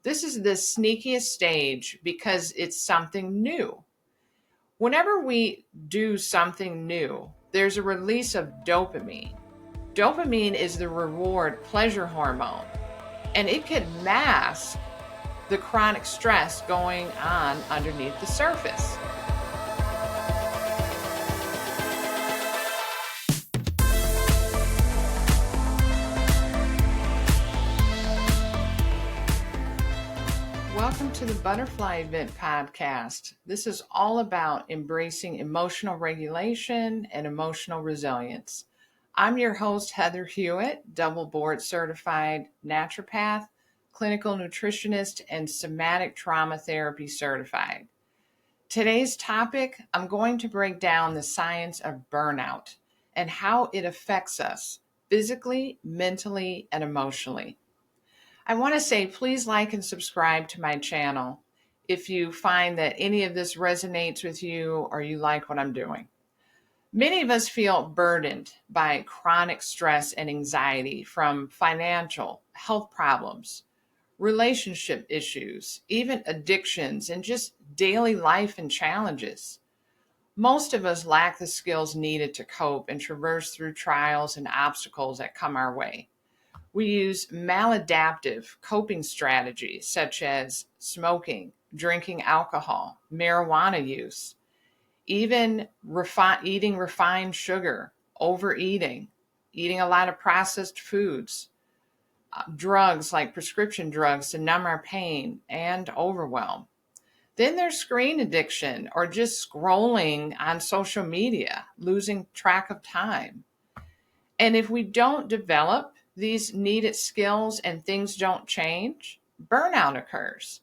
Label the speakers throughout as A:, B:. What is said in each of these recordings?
A: This is the sneakiest stage because it's something new. Whenever we do something new, there's a release of dopamine. Dopamine is the reward pleasure hormone, and it can mask the chronic stress going on underneath the surface. Welcome to the Butterfly Event Podcast. This is all about embracing emotional regulation and emotional resilience. I'm your host, Heather Hewett, double board certified naturopath, clinical nutritionist, and somatic trauma therapy certified. Today's topic, I'm going to break down the science of burnout and how it affects us physically, mentally, and emotionally. I want to say, please like and subscribe to my channel if you find that any of this resonates with you or you like what I'm doing. Many of us feel burdened by chronic stress and anxiety from financial, health problems, relationship issues, even addictions, and just daily life and challenges. Most of us lack the skills needed to cope and traverse through trials and obstacles that come our way. We use maladaptive coping strategies such as smoking, drinking alcohol, marijuana use, even eating refined sugar, overeating, eating a lot of processed foods, drugs like prescription drugs to numb our pain, and overwhelm. Then there's screen addiction or just scrolling on social media, losing track of time. And if we don't develop these needed skills and things don't change, burnout occurs.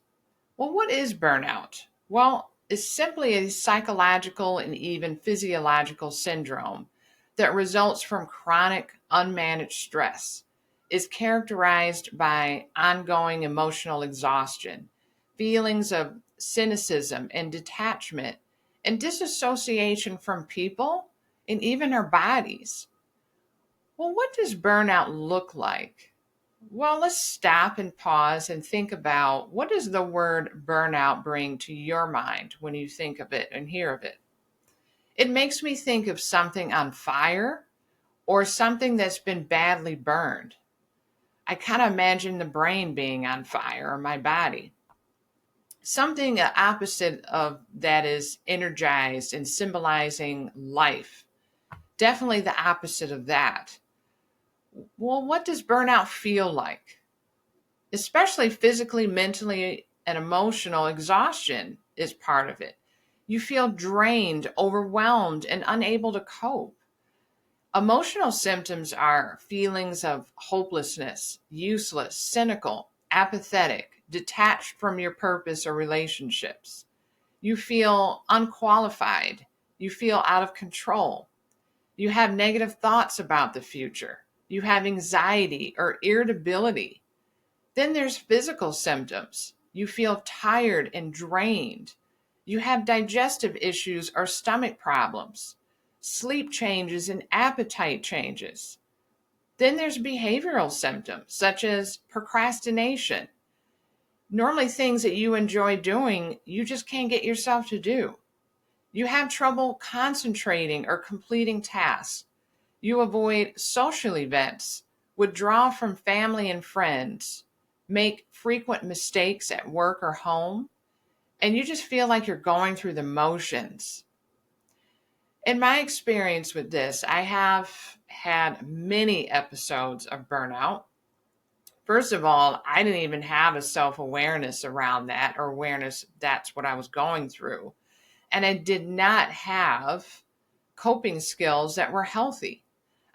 A: Well, what is burnout? Well, it's simply a psychological and even physiological syndrome that results from chronic unmanaged stress. It's characterized by ongoing emotional exhaustion, feelings of cynicism and detachment, and disassociation from people and even our bodies. Well, what does burnout look like? Well, let's stop and pause and think about, what does the word burnout bring to your mind when you think of it and hear of it? It makes me think of something on fire or something that's been badly burned. I kind of imagine the brain being on fire or my body. Something opposite of that is energized and symbolizing life. Definitely the opposite of that. Well, what does burnout feel like? Especially physically, mentally, and emotional exhaustion is part of it. You feel drained, overwhelmed, and unable to cope. Emotional symptoms are feelings of hopelessness, useless, cynical, apathetic, detached from your purpose or relationships. You feel unqualified. You feel out of control. You have negative thoughts about the future. You have anxiety or irritability. Then there's physical symptoms. You feel tired and drained. You have digestive issues or stomach problems, sleep changes and appetite changes. Then there's behavioral symptoms such as procrastination. Normally things that you enjoy doing, you just can't get yourself to do. You have trouble concentrating or completing tasks. You avoid social events, withdraw from family and friends, make frequent mistakes at work or home, and you just feel like you're going through the motions. In my experience with this, I have had many episodes of burnout. First of all, I didn't even have a self-awareness around that or awareness that's what I was going through. And I did not have coping skills that were healthy.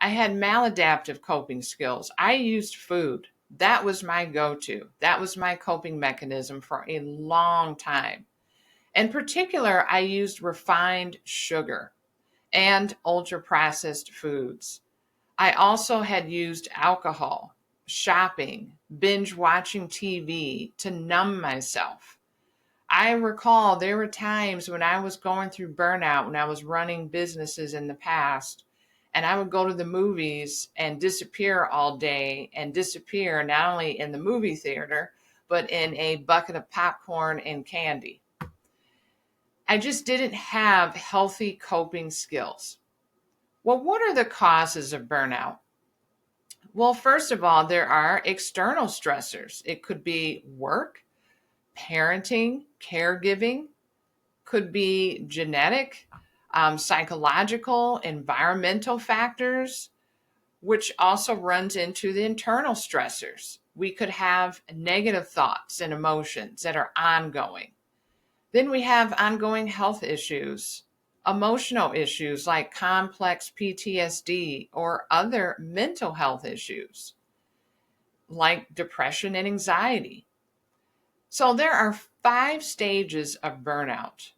A: I had maladaptive coping skills. I used food. That was my go-to. That was my coping mechanism for a long time. In particular, I used refined sugar and ultra-processed foods. I also had used alcohol, shopping, binge watching TV to numb myself. I recall there were times when I was going through burnout, when I was running businesses in the past, and I would go to the movies and disappear all day and disappear not only in the movie theater, but in a bucket of popcorn and candy. I just didn't have healthy coping skills. Well, what are the causes of burnout? Well, first of all, there are external stressors. It could be work, parenting, caregiving, could be genetic, psychological, environmental factors, which also runs into the internal stressors. We could have negative thoughts and emotions that are ongoing. Then we have ongoing health issues, emotional issues like complex PTSD or other mental health issues like depression and anxiety. So there are 5 stages of burnout.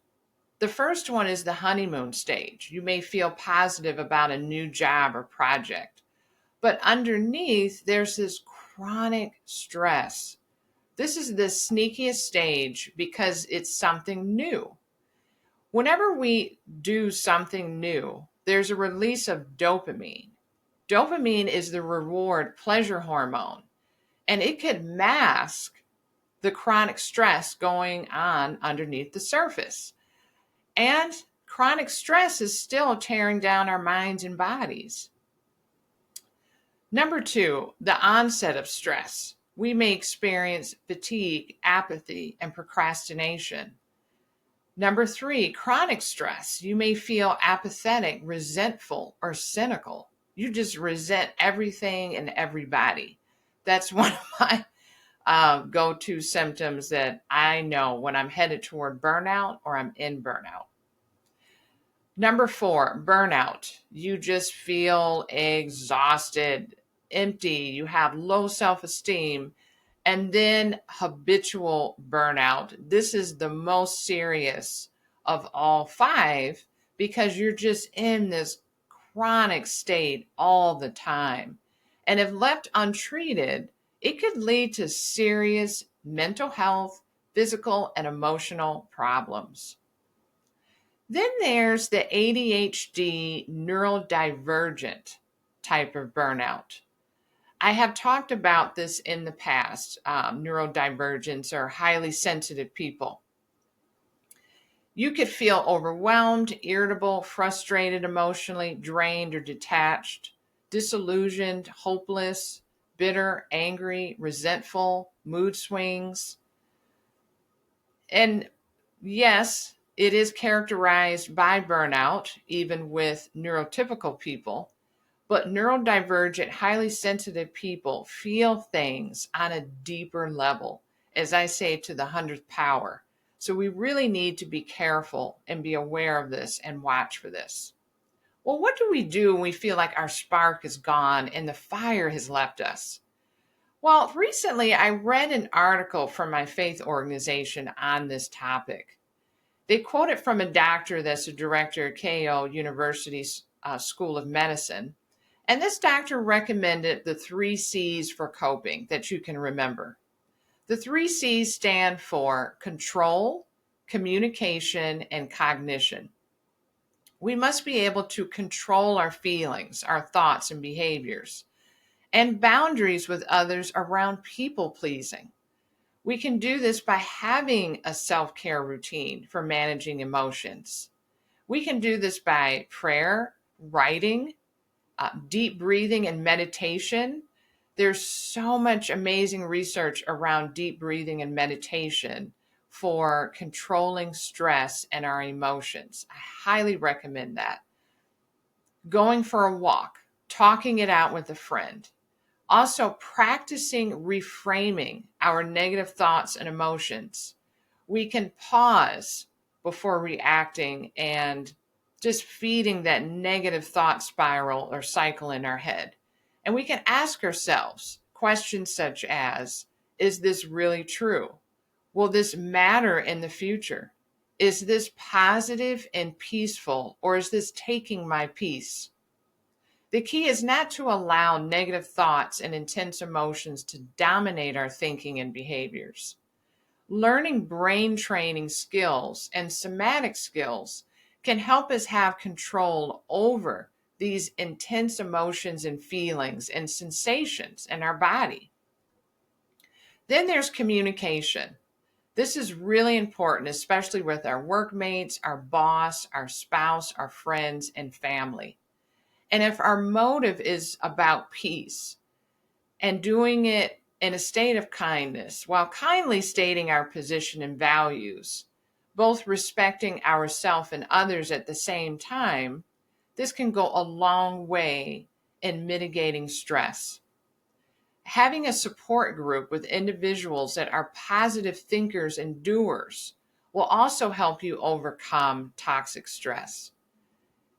A: The first one is the honeymoon stage. You may feel positive about a new job or project, but underneath there's this chronic stress. This is the sneakiest stage because it's something new. Whenever we do something new, there's a release of dopamine. Dopamine is the reward pleasure hormone, and it could mask the chronic stress going on underneath the surface. And chronic stress is still tearing down our minds and bodies. Number 2, the onset of stress. We may experience fatigue, apathy, and procrastination. Number 3, chronic stress. You may feel apathetic, resentful, or cynical. You just resent everything and everybody. That's one of my go-to symptoms that I know when I'm headed toward burnout or I'm in burnout. Number 4, burnout. You just feel exhausted, empty, you have low self-esteem. And then habitual burnout. This is the most serious of all 5 because you're just in this chronic state all the time. And if left untreated, it could lead to serious mental health, physical, and emotional problems. Then there's the ADHD neurodivergent type of burnout. I have talked about this in the past. Neurodivergents are highly sensitive people. You could feel overwhelmed, irritable, frustrated emotionally, drained or detached, disillusioned, hopeless, bitter, angry, resentful, mood swings. And yes, it is characterized by burnout, even with neurotypical people. But neurodivergent, highly sensitive people feel things on a deeper level, as I say, to the 100th power. So we really need to be careful and be aware of this and watch for this. Well, what do we do when we feel like our spark is gone and the fire has left us? Well, recently I read an article from my faith organization on this topic. They quote it from a doctor that's a director at Keio University's School of Medicine. And this doctor recommended the 3 C's for coping that you can remember. The 3 C's stand for control, communication, and cognition. We must be able to control our feelings, our thoughts, and behaviors, and boundaries with others around people pleasing. We can do this by having a self-care routine for managing emotions. We can do this by prayer, writing, deep breathing and meditation. There's so much amazing research around deep breathing and meditation for controlling stress and our emotions. I highly recommend that. Going for a walk, talking it out with a friend. Also, practicing reframing our negative thoughts and emotions. We can pause before reacting and just feeding that negative thought spiral or cycle in our head. And we can ask ourselves questions such as, is this really true? Will this matter in the future? Is this positive and peaceful, or is this taking my peace? The key is not to allow negative thoughts and intense emotions to dominate our thinking and behaviors. Learning brain training skills and somatic skills can help us have control over these intense emotions and feelings and sensations in our body. Then there's communication. This is really important, especially with our workmates, our boss, our spouse, our friends, and family. And if our motive is about peace and doing it in a state of kindness, while kindly stating our position and values, both respecting ourselves and others at the same time, this can go a long way in mitigating stress. Having a support group with individuals that are positive thinkers and doers will also help you overcome toxic stress.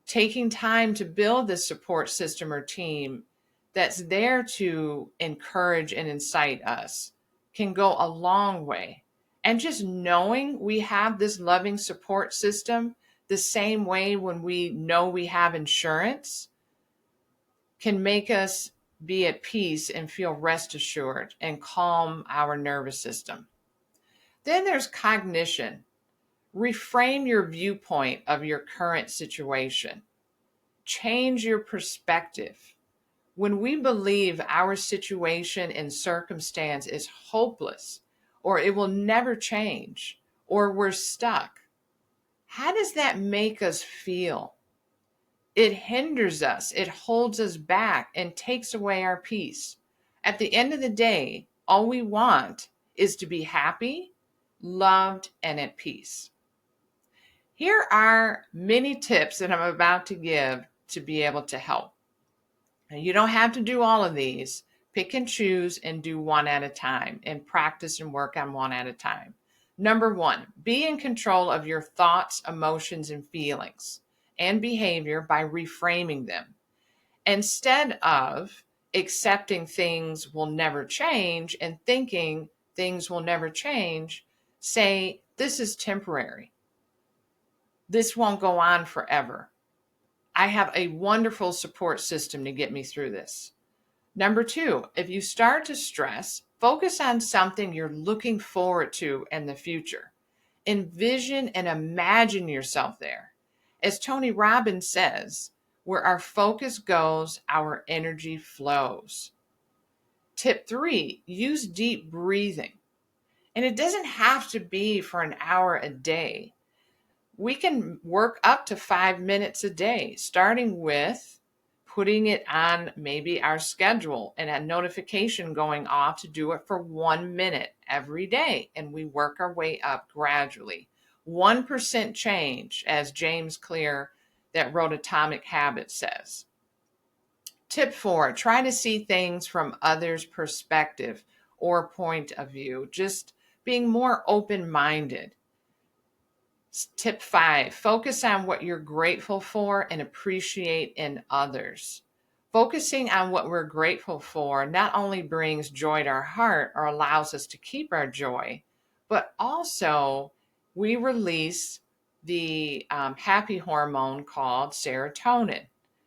A: Taking time to build this support system or team that's there to encourage and incite us can go a long way. And just knowing we have this loving support system the same way when we know we have insurance can make us be at peace and feel rest assured and calm our nervous system. Then there's cognition. Reframe your viewpoint of your current situation. Change your perspective. When we believe our situation and circumstance is hopeless, or it will never change, or we're stuck, how does that make us feel? It hinders us, it holds us back, and takes away our peace. At the end of the day, all we want is to be happy, loved, and at peace. Here are many tips that I'm about to give to be able to help. Now, you don't have to do all of these. Pick and choose and do one at a time and practice and work on one at a time. Number one, be in control of your thoughts, emotions, and feelings and behavior by reframing them. Instead of accepting things will never change and thinking things will never change, say, this is temporary. This won't go on forever. I have a wonderful support system to get me through this. Number two, if you start to stress, focus on something you're looking forward to in the future. Envision and imagine yourself there. As Tony Robbins says, where our focus goes, our energy flows. Tip three, use deep breathing. And it doesn't have to be for an hour a day. We can work up to 5 minutes a day, starting with putting it on maybe our schedule and a notification going off to do it for 1 minute every day. And we work our way up gradually. 1% change, as James Clear, that wrote Atomic Habits, says. Tip four, try to see things from others' perspective or point of view, just being more open-minded. Tip five, focus on what you're grateful for and appreciate in others. Focusing on what we're grateful for not only brings joy to our heart or allows us to keep our joy, but also we release the happy hormone called serotonin,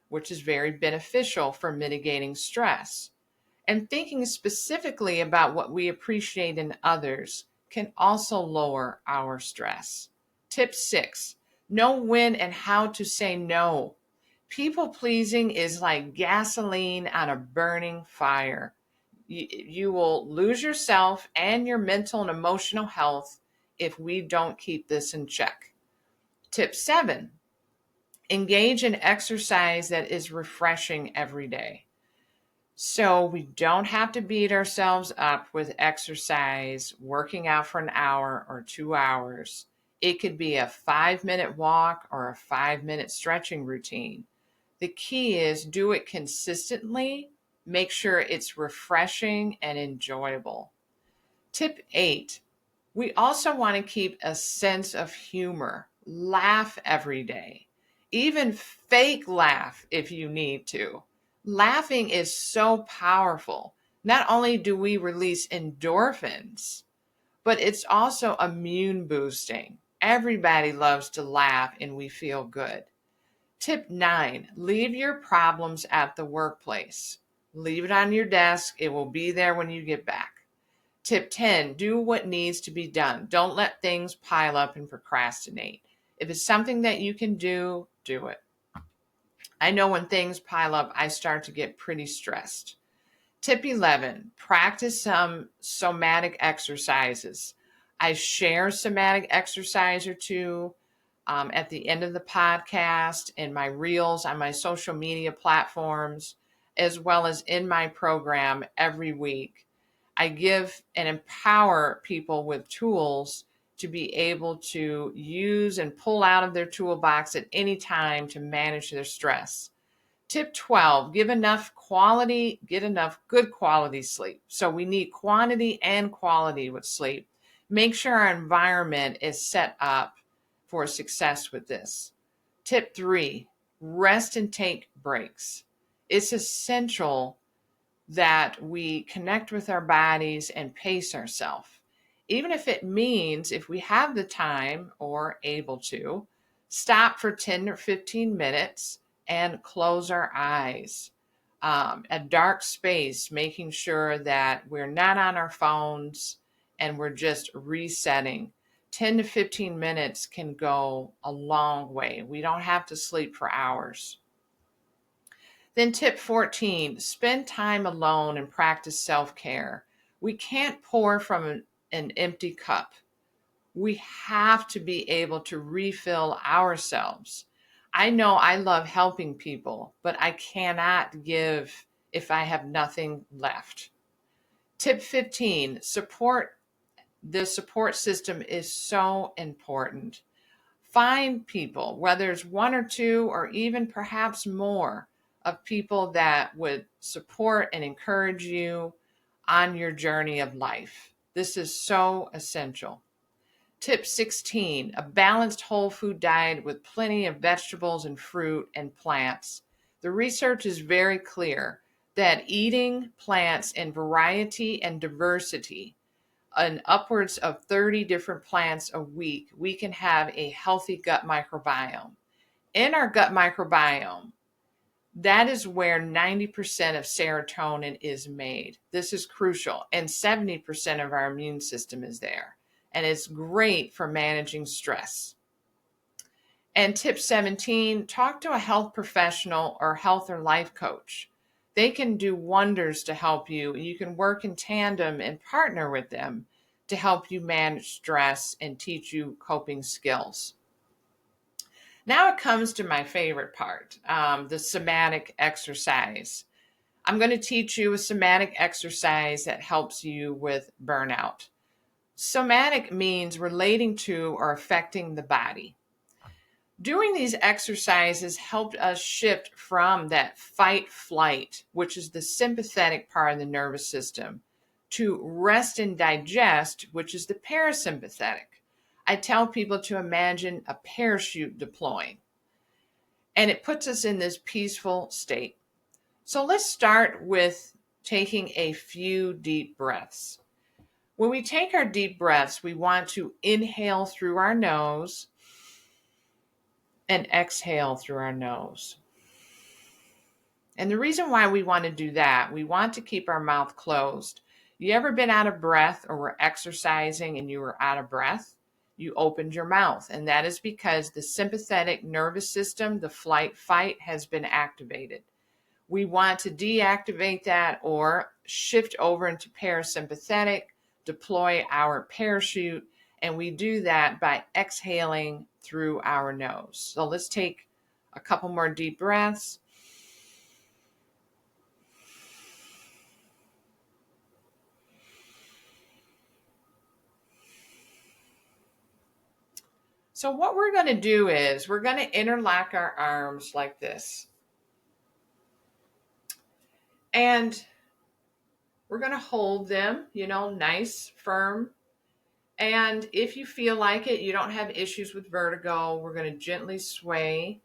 A: which is very beneficial for mitigating stress. And thinking specifically about what we appreciate in others can also lower our stress. Tip six, know when and how to say no. People pleasing is like gasoline on a burning fire. You will lose yourself and your mental and emotional health if we don't keep this in check. Tip seven, engage in exercise that is refreshing every day. So we don't have to beat ourselves up with exercise, working out for an hour or 2 hours. It could be a 5-minute walk or a 5-minute stretching routine. The key is do it consistently, make sure it's refreshing and enjoyable. Tip 8, we also want to keep a sense of humor. Laugh every day, even fake laugh if you need to. Laughing is so powerful. Not only do we release endorphins, but it's also immune boosting. Everybody loves to laugh and we feel good. Tip 9, leave your problems at the workplace. Leave it on your desk. It will be there when you get back. Tip 10, do what needs to be done. Don't let things pile up and procrastinate. If it's something that you can do, do it. I know when things pile up, I start to get pretty stressed. Tip 11, practice some somatic exercises. I share somatic exercise or two at the end of the podcast, in my reels on my social media platforms, as well as in my program every week. I give and empower people with tools to be able to use and pull out of their toolbox at any time to manage their stress. Tip 12, get enough good quality sleep. So we need quantity and quality with sleep. Make sure our environment is set up for success with this. Tip 3, rest and take breaks. It's essential that we connect with our bodies and pace ourselves. Even if it means, if we have the time or able to, stop for 10 or 15 minutes and close our eyes. A dark space, making sure that we're not on our phones and we're just resetting. 10 to 15 minutes can go a long way. We don't have to sleep for hours. Then tip 14, spend time alone and practice self-care. We can't pour from an empty cup. We have to be able to refill ourselves. I know I love helping people, but I cannot give if I have nothing left. Tip 15, support. The support system is so important. Find people, whether it's one or two or even perhaps more, of people that would support and encourage you on your journey of life. This is so essential. Tip 16, a balanced whole food diet with plenty of vegetables and fruit and plants. The research is very clear that eating plants in variety and diversity, and upwards of 30 different plants a week, we can have a healthy gut microbiome. In our gut microbiome, that is where 90% of serotonin is made. This is crucial, and 70% of our immune system is there. And it's great for managing stress. And tip 17, talk to a health professional or health or life coach. They can do wonders to help you. You can work in tandem and partner with them to help you manage stress and teach you coping skills. Now it comes to my favorite part, the somatic exercise. I'm going to teach you a somatic exercise that helps you with burnout. Somatic means relating to or affecting the body. Doing these exercises helped us shift from that fight flight, which is the sympathetic part of the nervous system, to rest and digest, which is the parasympathetic. I tell people to imagine a parachute deploying, and it puts us in this peaceful state. So let's start with taking a few deep breaths. When we take our deep breaths, we want to inhale through our nose and exhale through our nose. And the reason why we want to do that, we want to keep our mouth closed. You ever been out of breath or were exercising and you were out of breath? You opened your mouth, and that is because the sympathetic nervous system, the flight fight, has been activated. We want to deactivate that or shift over into parasympathetic, deploy our parachute, and we do that by exhaling through our nose. So let's take a couple more deep breaths. So what we're going to do is we're going to interlock our arms like this. And we're going to hold them, nice, firm. And if you feel like it, you don't have issues with vertigo, we're going to gently sway,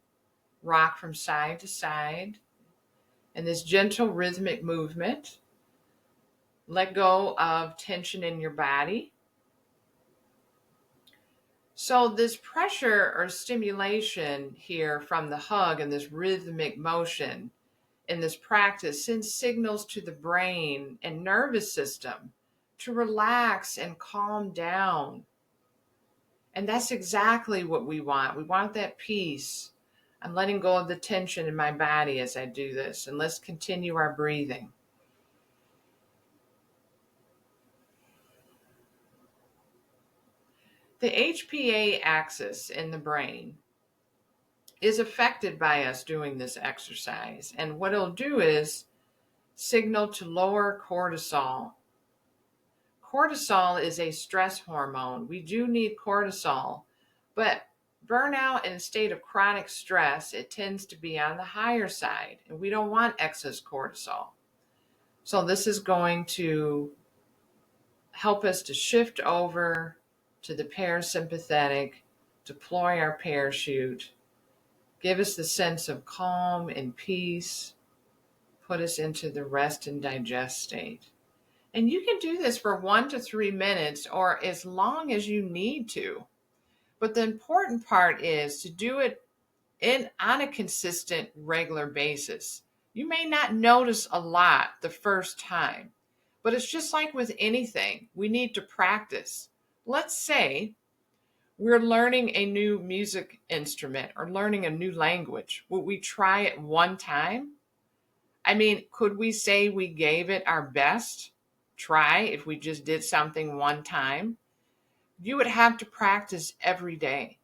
A: rock from side to side. And this gentle rhythmic movement. Let go of tension in your body. So this pressure or stimulation here from the hug and this rhythmic motion in this practice sends signals to the brain and nervous system to relax and calm down. And that's exactly what we want. We want that peace. I'm letting go of the tension in my body as I do this. And let's continue our breathing. The HPA axis in the brain is affected by us doing this exercise. And what it'll do is signal to lower cortisol. Cortisol is a stress hormone. We do need cortisol, but burnout in a state of chronic stress, it tends to be on the higher side, and we don't want excess cortisol. So this is going to help us to shift over to the parasympathetic, deploy our parachute, give us the sense of calm and peace, put us into the rest and digest state. And you can do this for 1 to 3 minutes or as long as you need to. But the important part is to do it on a consistent, regular basis. You may not notice a lot the first time, but it's just like with anything. We need to practice. Let's say we're learning a new music instrument or learning a new language. Will we try it one time? I mean, could we say we gave it our best try if we just did something one time? You would have to practice every day.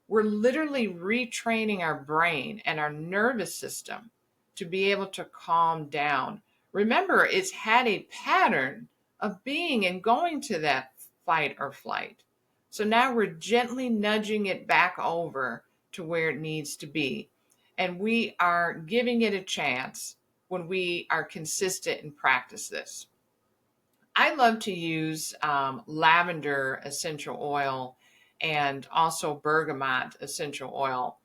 A: We're literally retraining our brain and our nervous system to be able to calm down. Remember, it's had a pattern of being and going to that fight or flight. So now we're gently nudging it back over to where it needs to be. And we are giving it a chance when we are consistent and practice this. I love to use lavender essential oil and also bergamot essential oil.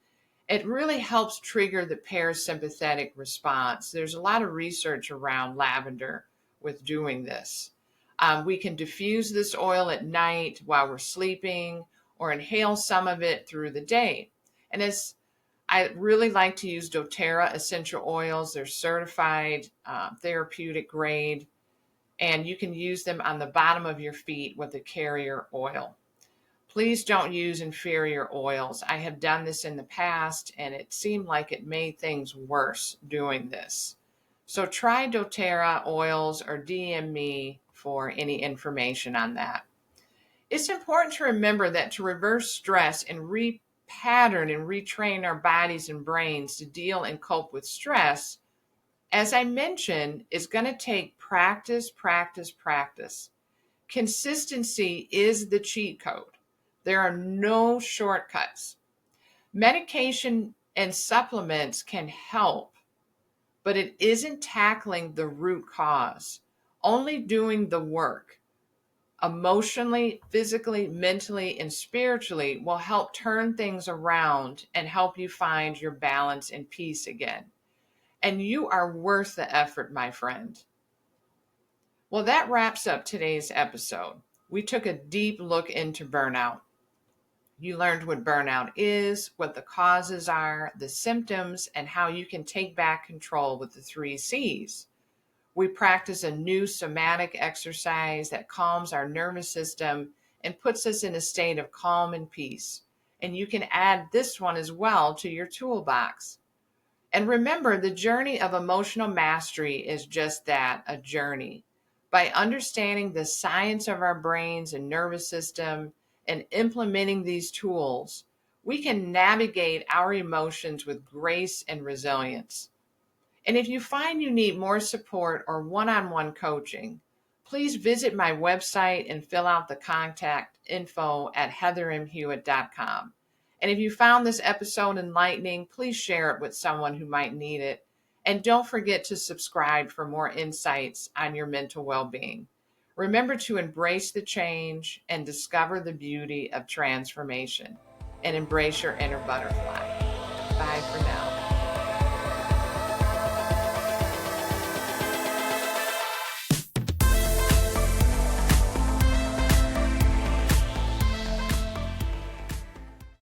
A: It really helps trigger the parasympathetic response. There's a lot of research around lavender with doing this. We can diffuse this oil at night while we're sleeping or inhale some of it through the day. And I really like to use doTERRA essential oils. They're certified therapeutic grade, and you can use them on the bottom of your feet with a carrier oil. Please don't use inferior oils. I have done this in the past, and it seemed like it made things worse doing this. So try doTERRA oils or DM me for any information on that. It's important to remember that to reverse stress and repattern and retrain our bodies and brains to deal and cope with stress, as I mentioned, is going to take practice, practice, practice. Consistency is the cheat code. There are no shortcuts. Medication and supplements can help, but it isn't tackling the root cause. Only doing the work, emotionally, physically, mentally, and spiritually, will help turn things around and help you find your balance and peace again. And you are worth the effort, my friend. Well, that wraps up today's episode. We took a deep look into burnout. You learned what burnout is, what the causes are, the symptoms, and how you can take back control with the 3 C's. We practice a new somatic exercise that calms our nervous system and puts us in a state of calm and peace. And you can add this one as well to your toolbox. And remember, the journey of emotional mastery is just that, a journey. By understanding the science of our brains and nervous system and implementing these tools, we can navigate our emotions with grace and resilience. And if you find you need more support or one-on-one coaching, please visit my website and fill out the contact info at heathermhewitt.com. And if you found this episode enlightening, please share it with someone who might need it. And don't forget to subscribe for more insights on your mental well-being. Remember to embrace the change and discover the beauty of transformation, and embrace your inner butterfly. Bye for now.